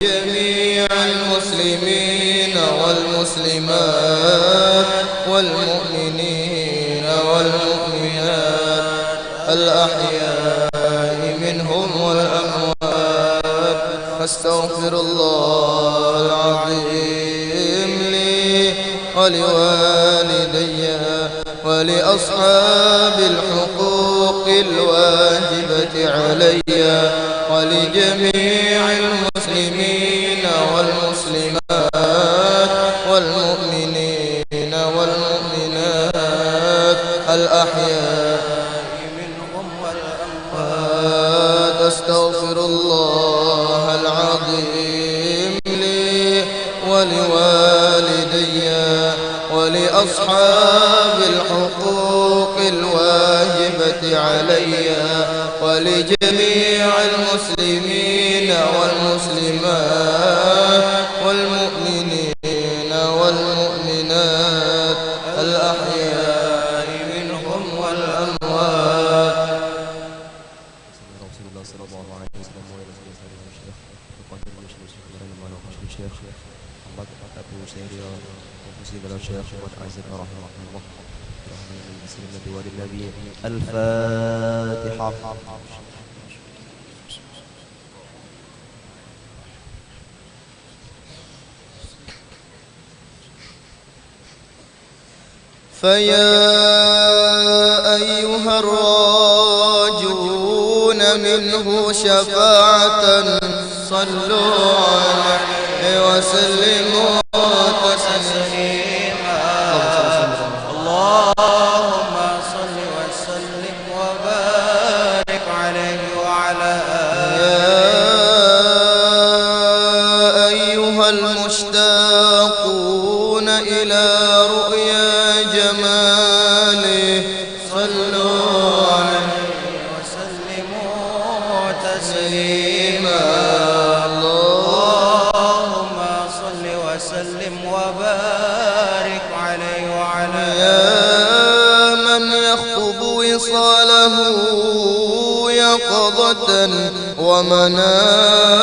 جميع المسلمين والمسلمات والمؤمنين والمؤمنات الأحياء منهم والأموات. أستغفر الله العظيم لي ولوالدي ولأصحاب الحقوق الواجبة علي ولجميع المسلمين والمسلمات والمؤمنين والمؤمنات الأحياء منهم والأموات. أستغفر الله العظيم لي ولوالدي ولأصحاب الحقوق الواجبة علي ولجميع المسلمين والمسلمات والمؤمنين والمؤمنات الأحياء منهم والأموات. الفاتحة. فيا أيها الراجون منه شفاعة صلوا عليه وسلموا تسليما. اللهم صل وسلم وبارك عليه وعلى آله. يا أيها المشتاقون إلى رؤيا جماله صلوا عليه وسلموا تسليما. اللهم صل وسلم وبارك عليه وعلى يا من يخطب وصاله يقظة ومناما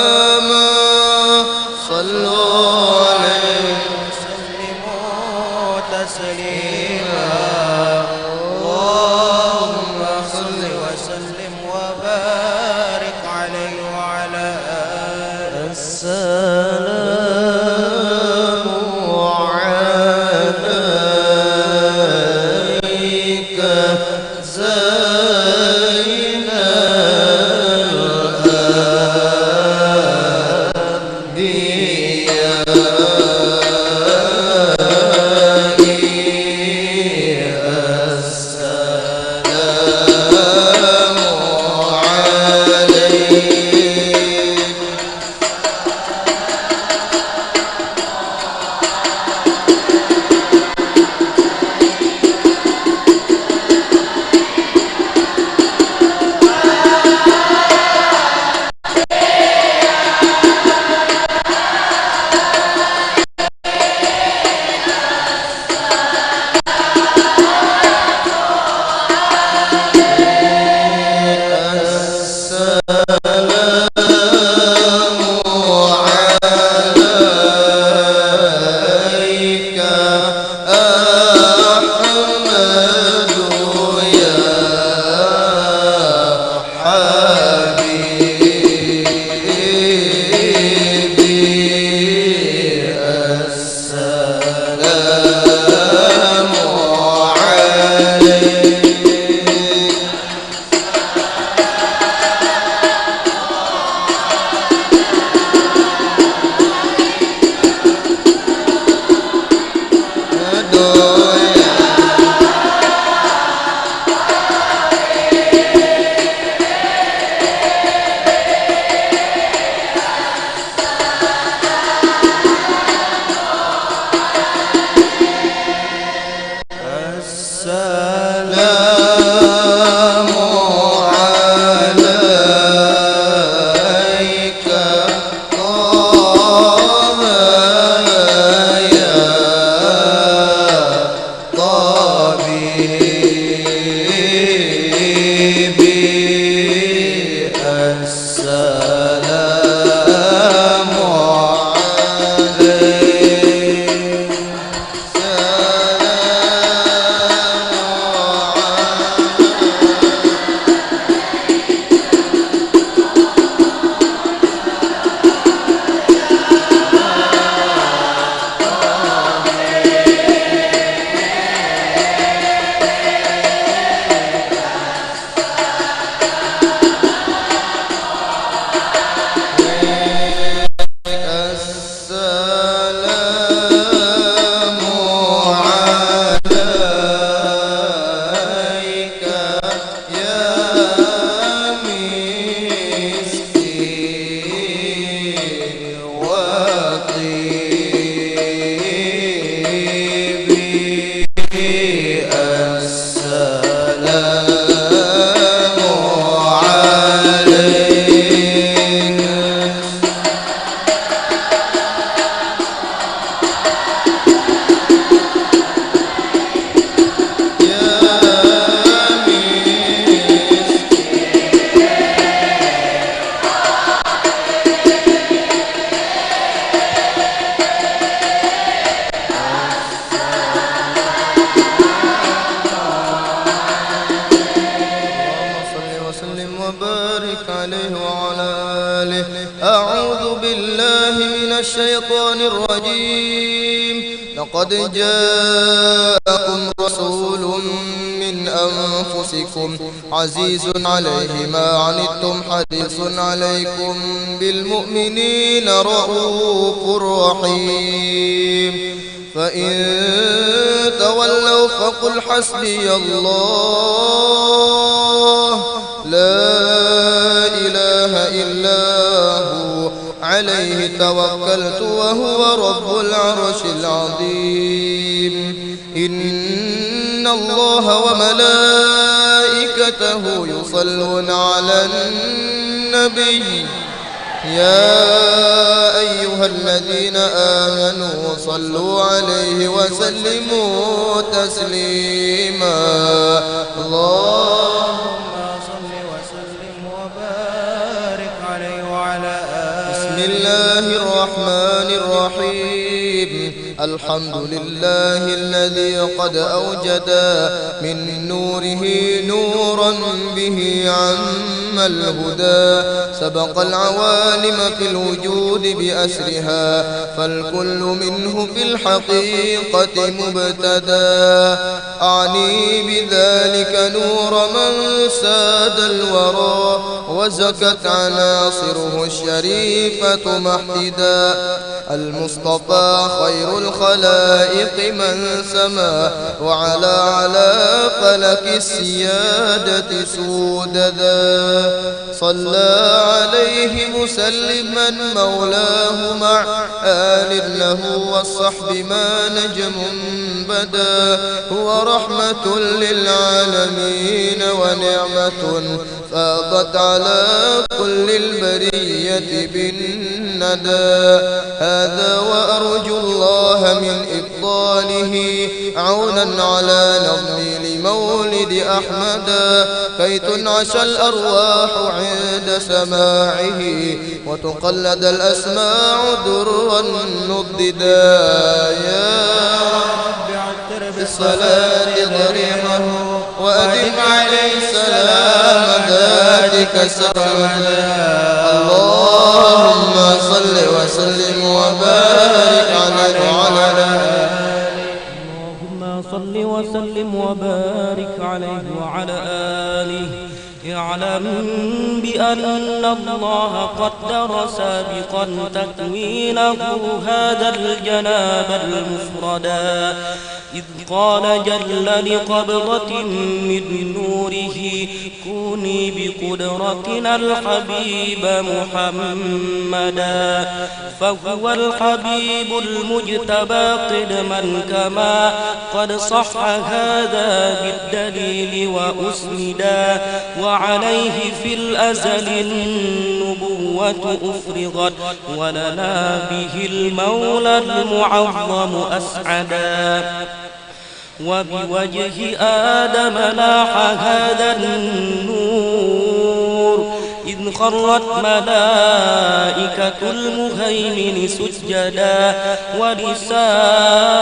صلوا عليه وسلموا تسليما. اللهم صل وسلم وبارك عليه وعلى آله. السلام عليك زين وبارك عليه وعلى آله. أعوذ بالله من الشيطان الرجيم. لقد جاءكم رسول من أنفسكم عزيز عليه ما عنتم حريص عليكم بالمؤمنين رؤوف رحيم. فإن تولوا فقل حسبي الله لا إله إلا هو عليه توكلت وهو رب العرش العظيم. إن الله وملائكته يصلون على النبي يا أيها الذين آمنوا صلوا عليه وسلموا تسليما. اللهم صل وسلم وبارك عليه وعلى آله. بسم الله الرحمن الرحيم. الحمد لله الذي قد أوجد من نوره نورا به عم الهدى. سبق العوالم في الوجود بأسرها فالكل منه في الحقيقة مبتدا. أعني بذلك نور من ساد الورى وزكت عناصره الشريفة محتدا. المصطفى خير الخلائق من سما وعلى فلك السيادة سوددا. صلى عليه مسلما مولاه مع آل له والصحب ما نجم بدا. هو رحمة للعالمين ونعمة فاضت على كل البرية بالندى. هذا وأرجو الله من إفضاله عونا على نظمي لمولد أحمدا كي تنعش الأرواح عند سماعه وتقلد الأسماع درا نضدا. يا رب عتر بالصلاة ضريحه وأدم عليه سلام ذاتك سرمدا. اللهم صل وسلم وبارك عليه وعلى آله. اللهم صل وسلم وبارك عليه وعلى آله. اعلم بأن الله قدر سابقا تكوينه هذا الجناب المفردا إذ قال جل لقبضة من نوره كوني بقدرتنا الحبيب محمدا. فهو الحبيب المجتبى قدما كما قد صح هذا بالدليل وأسندا. وعليه في الأزل النبوة أفرضت ولنا به المولى المعظم أسعدا. وبوجه آدم لاح هذا النور إذ خرت ملائكة المهيمن سجدا. ولسائر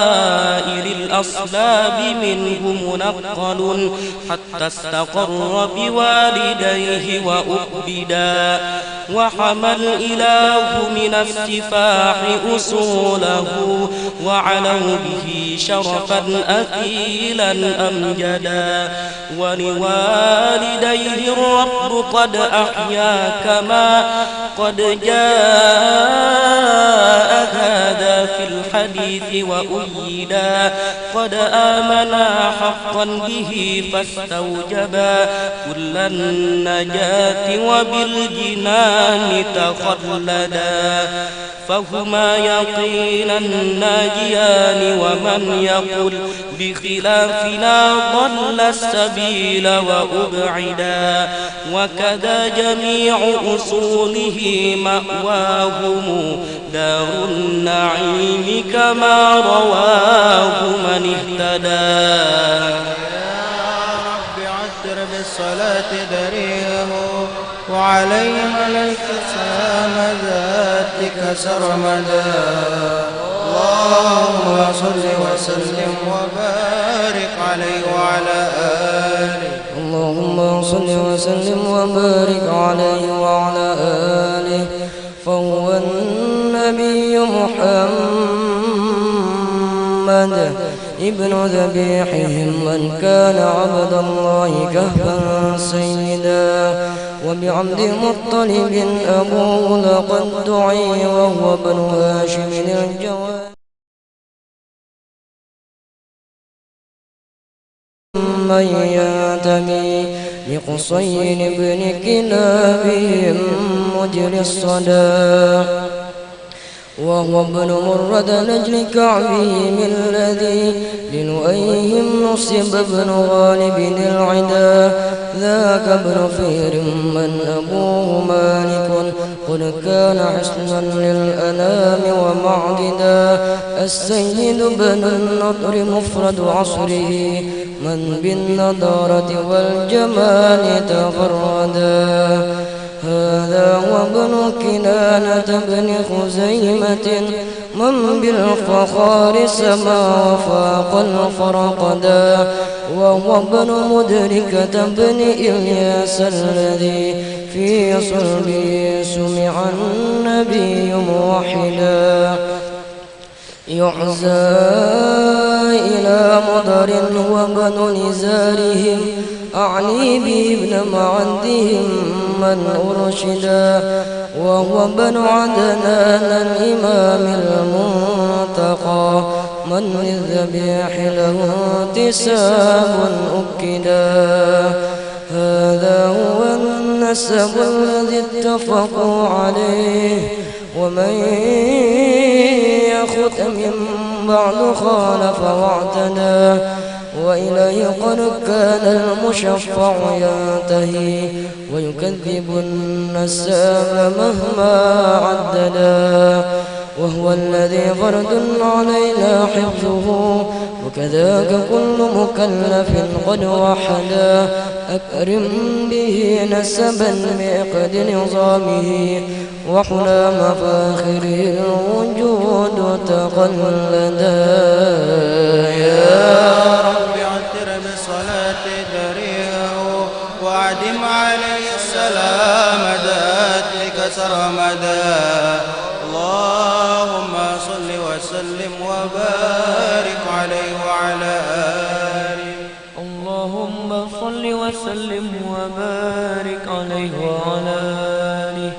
الأصلاب منه منقل حتى استقر بوالديه وأبدا. وحمى الإله من السفاح أصوله وعلوا به شرفا أثيلا أمجدا. ولوالديه الرب قد أحيا كما قد جاء هذا في الحديث وأيدا. قد آمنا حقا به فاستوجبا كل النجاة وبالجنان تخلدا. فهما يقينا ناجيان، ومن يقل بخلافنا ضل السبيل وأبعدا. وكذا جميع أصوله مأواهم دار النعيم كما رواه من اهتدى. بالصلاة دريه وعليه ملك سلام ذاتك سرمدا. اللهم صل وسلم وبارك عليه وعلى آله. اللهم صل وسلم وبارك عليه وعلى آله. فهو النبي محمد ابن ذبيحهم من كان عبد الله كهفا سيدا. وبعبد مطلب أبوه لقد دعي وهو ابن هاشم الجواد من ينتمي لقصي بن كلاب مجري الصدى. وهو ابن مرد نجل كعبهم الذي للؤيهم نصب ابن غالب العدا. ذاك ابن فير من أبوه مالك قد كان حسنا للأنام ومعددا. السيد بن النضر مفرد عصره من بالنضارة والجمال تفردا. هذا وابن كنانة بن خزيمة من بالفخار سما وفاق الفرقدا. وهو ابن مدركة بن إلياس الذي في صلبه سمع النبي موحدا. يعزى إلى مضر وابن نزارهم أعني به ابن معدهم من أرشدا. وهو ابن عدنان الإمام المنتقى من للذبيح له انتساب أكدا. هذا هو النسب الذي اتفقوا عليه. ومن يخت من بعد خالف واعتدى. وإليه قد كان المشفع ينتهي ويكذب النساب مهما عددا. وهو الذي فرد علينا حفظه وكذاك كل مكلف قد وحدا. أكرم به نسبا بعقد نظامه وحلى مفاخره الوجود تقلدا. يا رب عتر بالصلاة دريه وأعدم عليه السلام ذاتك سرمدا. اللهم صل وسلم وبارك عليه وعلى آله. اللهم صل وسلم وبارك عليه وعلى آله.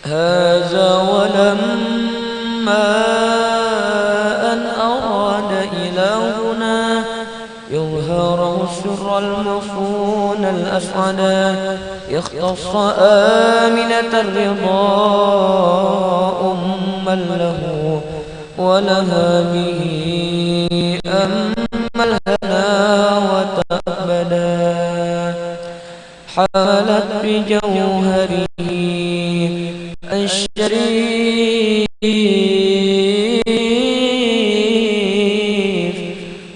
هذا ولما أن أراد إلهنا يظهر السر المصون الأسعدا. يختص آمنة الرضا أما له ولها به أما الهنا وتأبدا. حملت بجوهره الشريف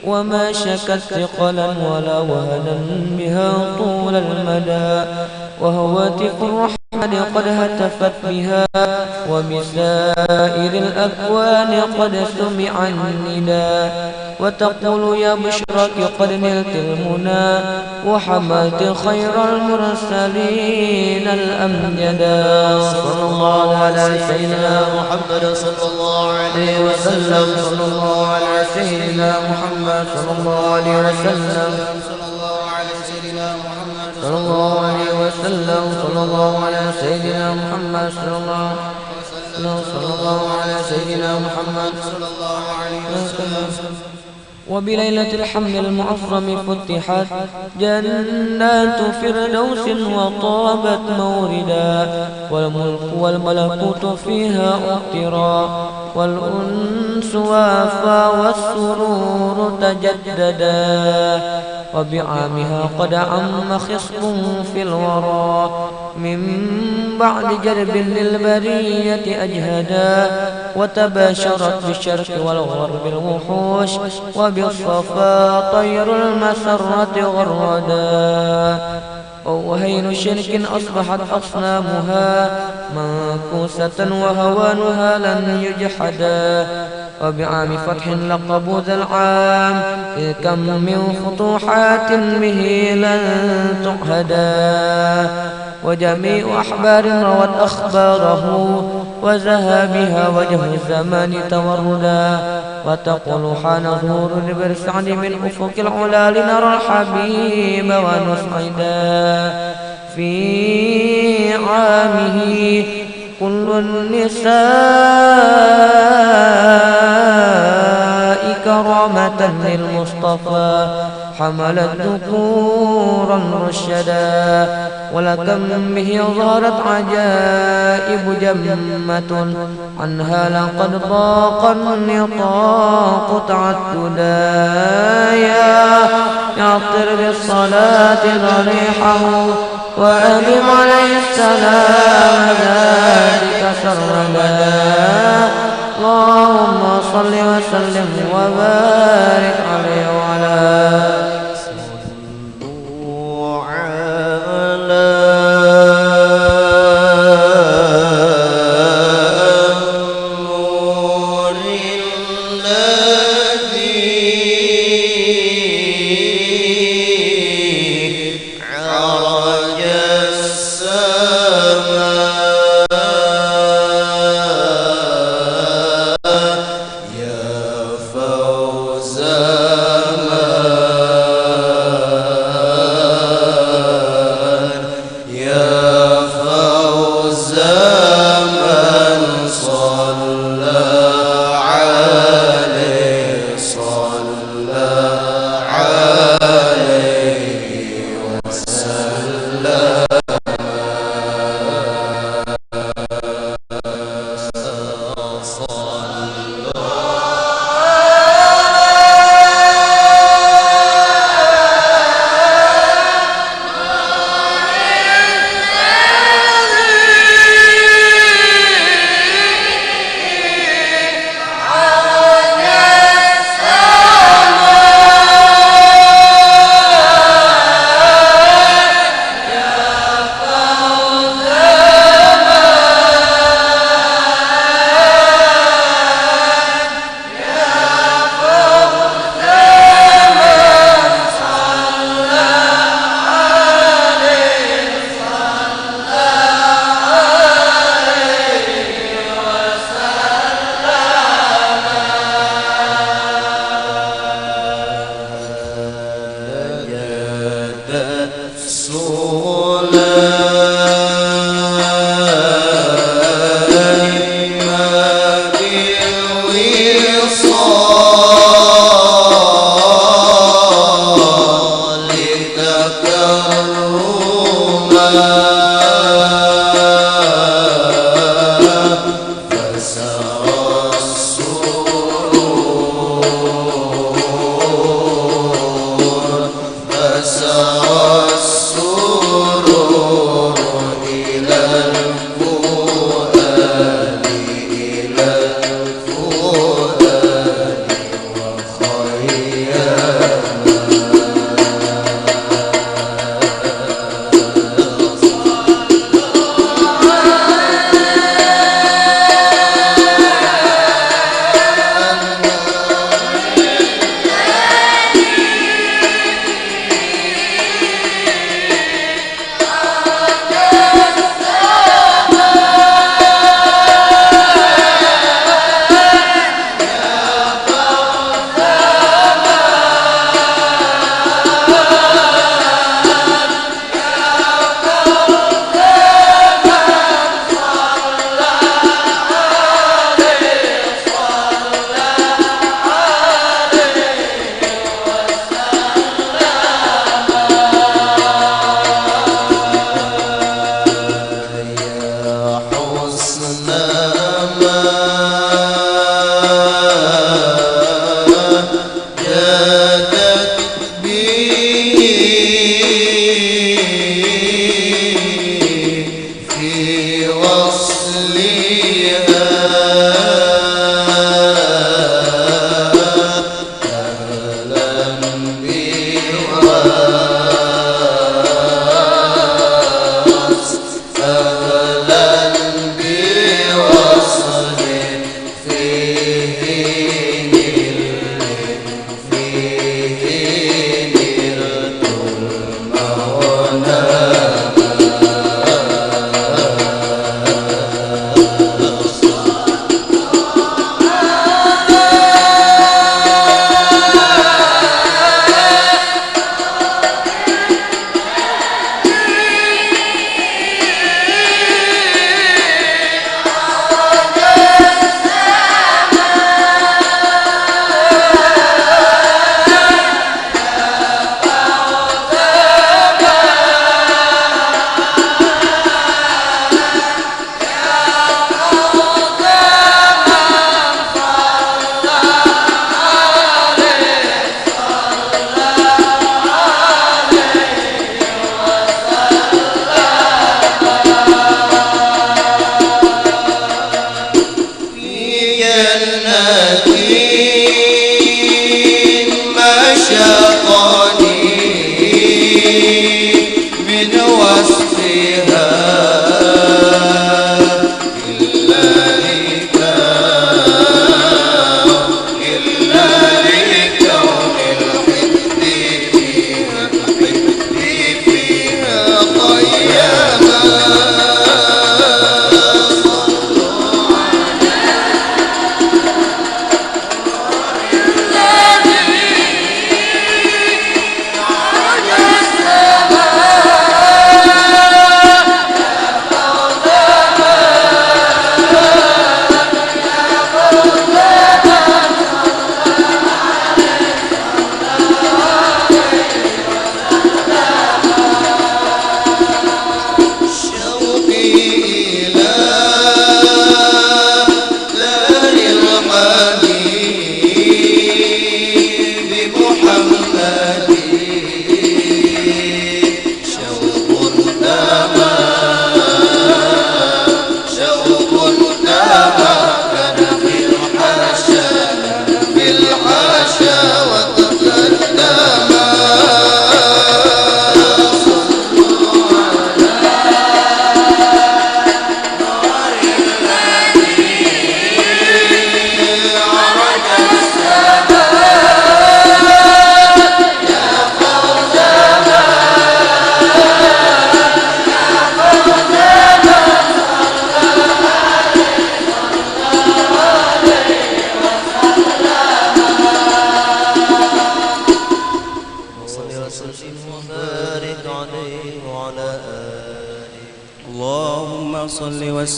وما شكت ثقلا ولا وهنا بها طول المدى. وهواتف الرحمن قد هتفت بها وبسائر الأكوان قد سمع النداء. وتقول يا بشرك قد نلت المنى وحملت خير المرسلين الأمجدا. صلى الله على سيدنا محمد صلى الله عليه وسلم. صلى الله على سيدنا محمد صلى الله عليه وسلم. صلى الله على سيدنا محمد صلى الله عليه وسلم. صلى الله على سيدنا محمد صلى الله على سيدنا محمد صلى الله عليه وسلم. وبليلة الحمل المعظم فتحت جنات فردوس وطابت موردا والملك والملكوت فيها أطرا والأنس وافى والسرور تجددا وبعامها قد عم خصب في الورى من بعد جلب للبرية أجهدا وتباشرت بالشرق والغرب الوحوش وبالصفا طير المسرة غردا وهين شرك أصبحت أصنامها منكوسة وهوانها لن يجحدا وبعام فتح لقبوا ذا العام كم من فتوحات به لن تعهدا وجميع أحبار روت أخباره وذهابها وجه الزمان توردا وتقول حان ظهور البرسعد من أفق العلا لنرى الحبيب ونسعدا في عامه كل النساء كرامة للمصطفى حملت ذكورا رشدا ولكم به ظهرت عجائب جمة عنها لقد ضاق النطاق تعددا يعطر بالصلاة ضريحه وأدم عليه السلام ذلك سرمدا اللهم صل وسلم وبارك عليه وعلى جنات مشاطني من وصفها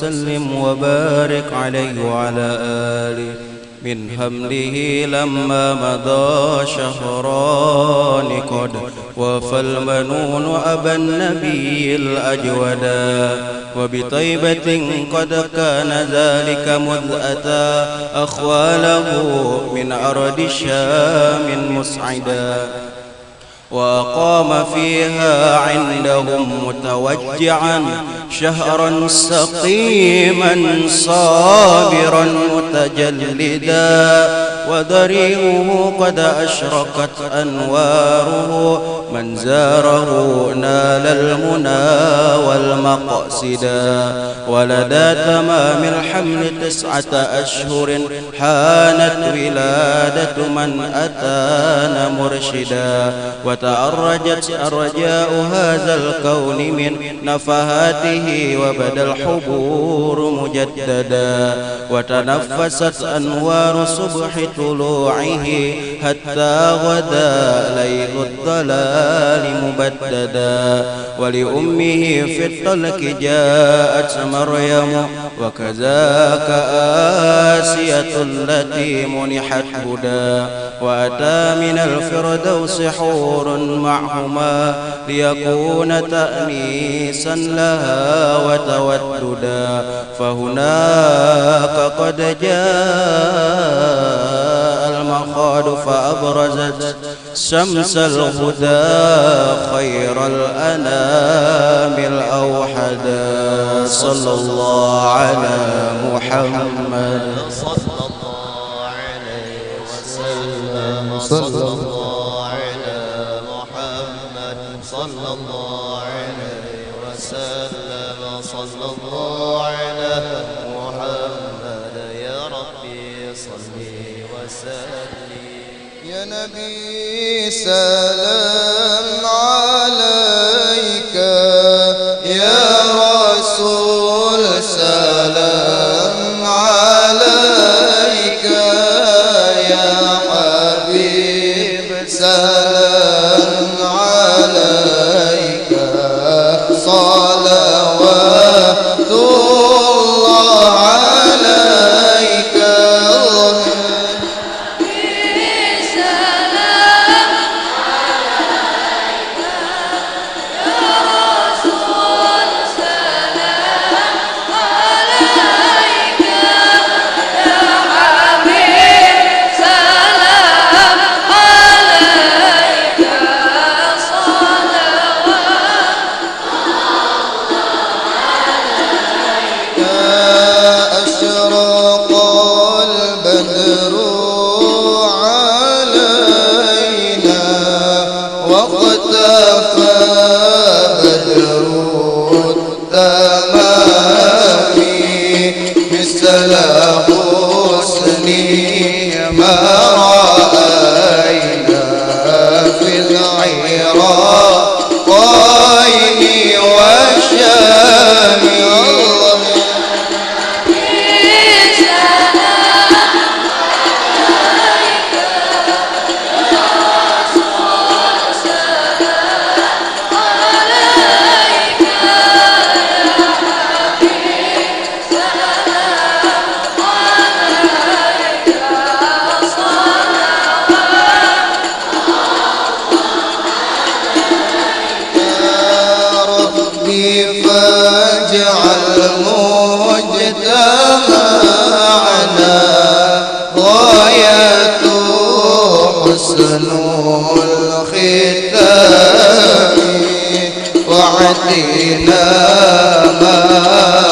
وسلم وبارك عليه وعلى آله. من حمله لما مضى شهران قد وفى المنون أبا النبي الأجودا وبطيبة قد كان ذلك مذ أتى أخواله من أرض الشام مسعدا وأقام فيها عندهم متوجعا شهرا سقيما صابرا متجلدا وضريعه قد أشرقت أنواره من زاره نال المنى والمقصدا ولدى تمام الحمل 9 أشهر حانت ولادة من أتانا مرشدا وتأرجت أرجاء هذا الكون من نفحاته وبدا الحبور مجددا وتنفست أنوار صبح طلوعه حتى غدا ليل الضلال مبددا ولأمه في الطلق جاءت مريم وكذاك آسية التي منحت هدى وأتى من الفردوس حور معهما ليكون تأنيسا لها وتوددا فهناك قد جاء المخاض فأبرزت شمس الهدى خير الأنام الأوحدا صلى الله على محمد صلى الله عليه وسلم صلى الله على محمد صلى الله عليه وسلم صلى الله على محمد يا ربي صلي وسلم يا نبي سلام عليك يا رسول سلام عليك يا حبيب سلام عليك صلوات الله عليك سلام عليك يا رسول البدر علينا واقتفى بدر التمام مثل حسنه ما رأينا في العراقين والشام. فاجعل مجتمعنا غاية حسن الختام واعطنا ما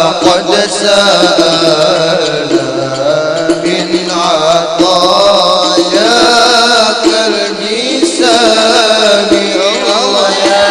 قد سألنا من عطاياك الجسام. الله يا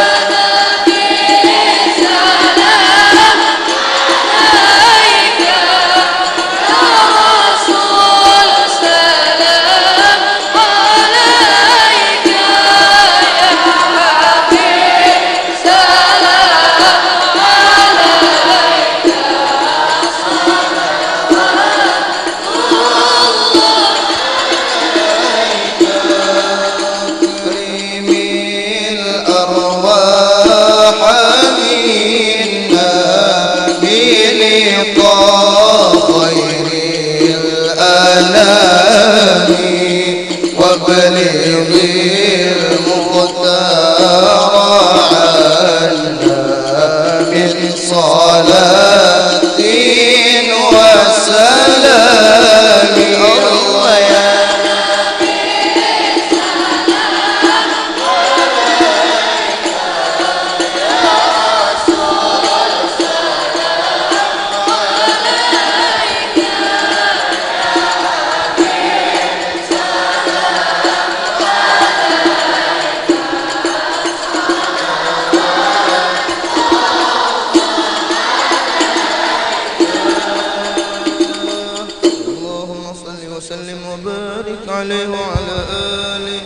وبلغ المختار عنا من صلاة وسلام. الله يا وسلم وبارك عليه وعلى آله.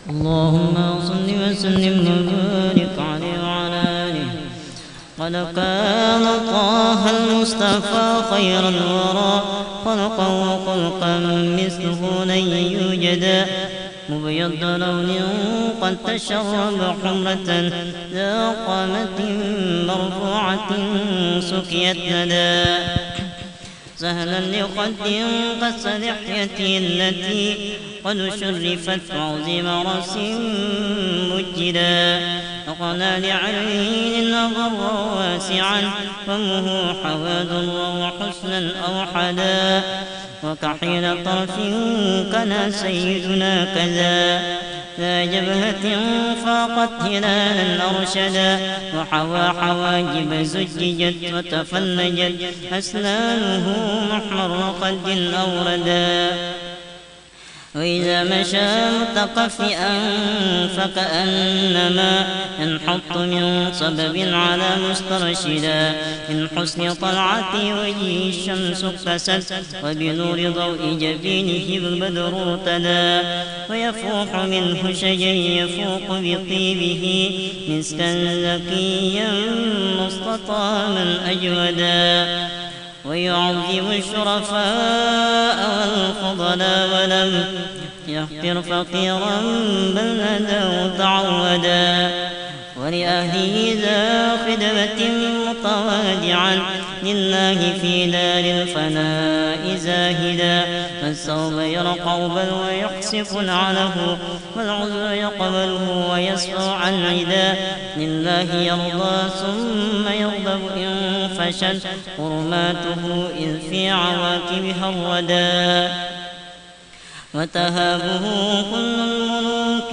اللهم صل وسلم وبارك عليه وعلى آله. قد كان طه المصطفى خير الورى خلقا وخلقا مثله لن يوجدا مبيض لون قد تشرب حمرة ذا قامة مرفوعة سكيت ندى سهلا لقد قص لحيتي التي قد شرفت عظيم رأس مجدا وقنا لعين النظر واسعا فمه حواد وحسنا أوحدا وكحيل طرف كان سيدنا كذا ذا جبهة فاقت هلالا أرشدا وحوى حواجب زججت وتفلجت أسنانه محمر قد أوردا وإذا مشى متقفئا فكأنما ينحط من صبب على مسترشدا من حسن طلعة وجهه الشمس اقتست وبنور ضوء جبينه البدر ارتدى ويفوح منه شجر يفوق بطيبه مسكا زكيا مستطاما أجودا ويعظم الشرفاء والفضلاء ولم يختر فقيرا بل نداه تعودا ولأهله ذا خدمة متواضعا لله في دار الفناء زاهدا فالثوب يرقع بل ويحسف عنه والعذر يقبله ويسفو عن عدا لله يرضى ثم يغضب إن فشل حرماته إذ في عواقبها الردى وتهابه كل الملوك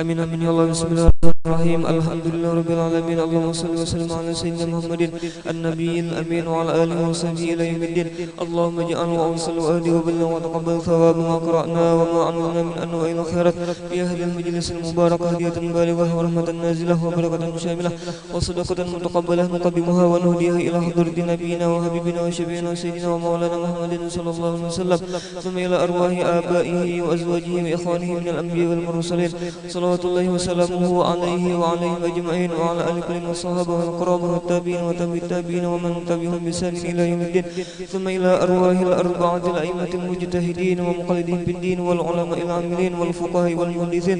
آمين آمين يا الله. بسم الله الرحمن الرحيم. الحمد لله رب العالمين. اللهم صل وسلم على سيدنا محمد النبي الأمين وعلى آله وصحبه إلى يوم الدين. اللهم اجعل وأوصل وأهدي وبلغ وتقبل ثواب ما قرأنا وما عملنا من أنواع الخيرات في هذا المجلس المبارك، هدية بالغة ورحمة نازلة وبركة شاملة وصدقة متقبلة نقدمها ونهديها إلى حضرة نبينا وحبيبنا وشفيعنا وسيدنا ومولانا محمد صلى الله عليه وسلم، ثم إلى أرواح آبائه وأزواجه وإخوانه من الأنبياء والمرسلين صلوات الله وسلامه عليه وعليهم أجمعين، وعلى آل كل الصحابة والقرابة والتابعين وتابع التابعين ومن تبعهم بإحسان إلى يوم الدين، ثم إلى أرواح الأربعة الأئمة المجتهدين ومقلدين بالدين والعلماء العاملين والفقهاء والمحدثين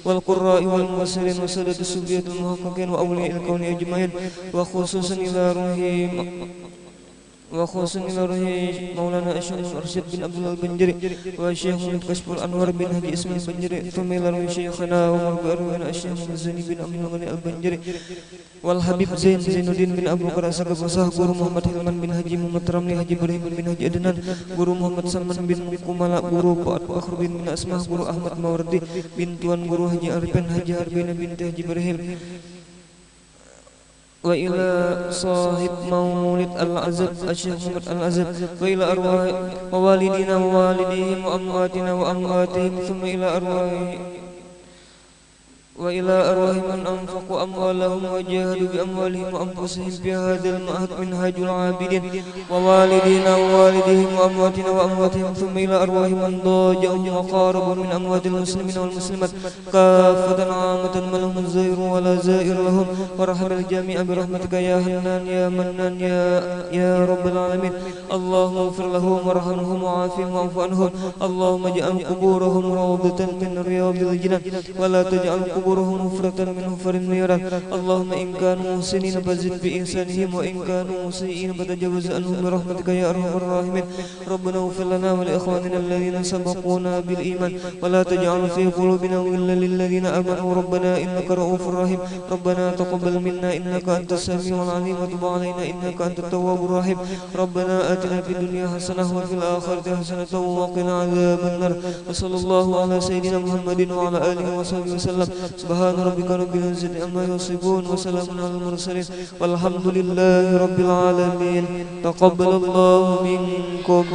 والقراء والمفسرين وسادة الصوفية المحققين وأولياء الكون أجمعين، وخصوصا إلى روح مولانا الشيخ أرشد بن عبد الله البنجري والشيخ محمد كشف الأنوار بن هدي اسماعيل البنجري، ثم إلى روح شيخنا ومربي أرونا الشيخ محمد زين بن عبد الغني البنجري والحبيب زين الدين بن أبو بكر السقف وصاح guru Muhammad Hilman bin Haji Muhammad Ramli Haji Ibrahim bin Haji Adnan, guru Muhammad Salman bin Kumala, guru Pak Fakhr bin Asmah, guru Ahmad Mawardi bin Tuan, guru Haji Arifin Haji Harbina binti Haji Ibrahim, وإلى صاحب مولد العزب الشيخ محمد العزب، وإلى أرواح والدينا ووالديهم وأمواتنا وأمواتهم، ثم إلى أرواح من أنفقوا أموالهم وجاهدوا بأموالهم وأنفسهم في هذا المعهد منهاج العابدين، ووالدينا ووالديهم وأمواتنا وأمواتهم، ثم إلى أرواح من ضاجعوا وقاربوا من أموات المسلمين والمسلمات كافة عامة ما لهم زائر ولا زائر لهم، ورحم الجميع برحمتك يا حنان يا منان يا رب العالمين. اللهم اغفر لهم وارحمهم وعافهم واعف عنهم. اللهم اجعل قبورهم روضة من رياض الجنان، ولا تجعل قبورهم حفرة من حفر النيران. اللهم إن كانوا محسنين فزد بإحسانهم، وإن كانوا مسيئين فتجاوز عنهم برحمتك يا أرحم الراحمين. ربنا اغفر لنا ولإخواننا الذين سبقونا بالإيمان، ولا تجعل في قلوبنا غلا للذين آمنوا ربنا إنك رؤوف رحيم. ربنا تقبل منا إنك أنت السميع العليم، وتب علينا إنك أنت التواب الرحيم. ربنا آتنا في الدنيا حسنة وفي الآخرة حسنة وقنا عذاب النار. وصلى الله على سيدنا محمد وعلى آله وصحبه وسلم. سبحان ربك رب العزة عما يصفون وسلام على المرسلين والحمد لله رب العالمين. تقبل الله منكم.